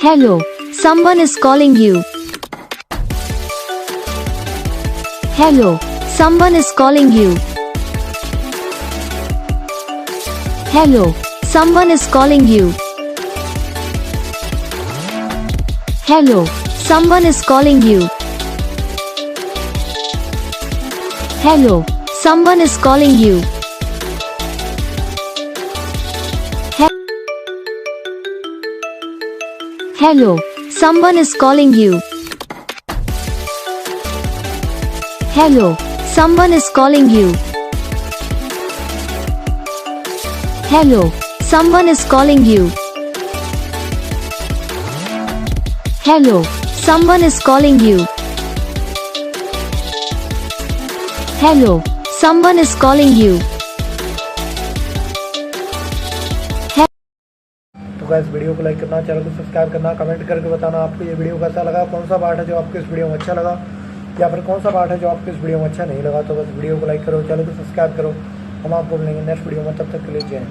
Hello, someone is calling you. Hello, someone is calling you. Hello, someone is calling you. Hello, someone is calling you. Hello, someone is calling you. Hello, someone is calling you. Hello, someone is calling you. Hello, someone is calling you. Hello, someone is calling you. Hello, someone is calling you. तो guys video को like करना, channel को subscribe करना, comment करके बताना आपको ये video कैसा लगा, कौन सा पार्ट है जो आपको इस वीडियो में अच्छा लगा या फिर कौन सा पार्ट है जो आपको इस वीडियो में अच्छा नहीं लगा। तो बस वीडियो को लाइक करो, चैनल को सब्सक्राइब करो। हम आपको मिलेंगे नेक्स्ट वीडियो में, तब तक के लिए जय हिंद।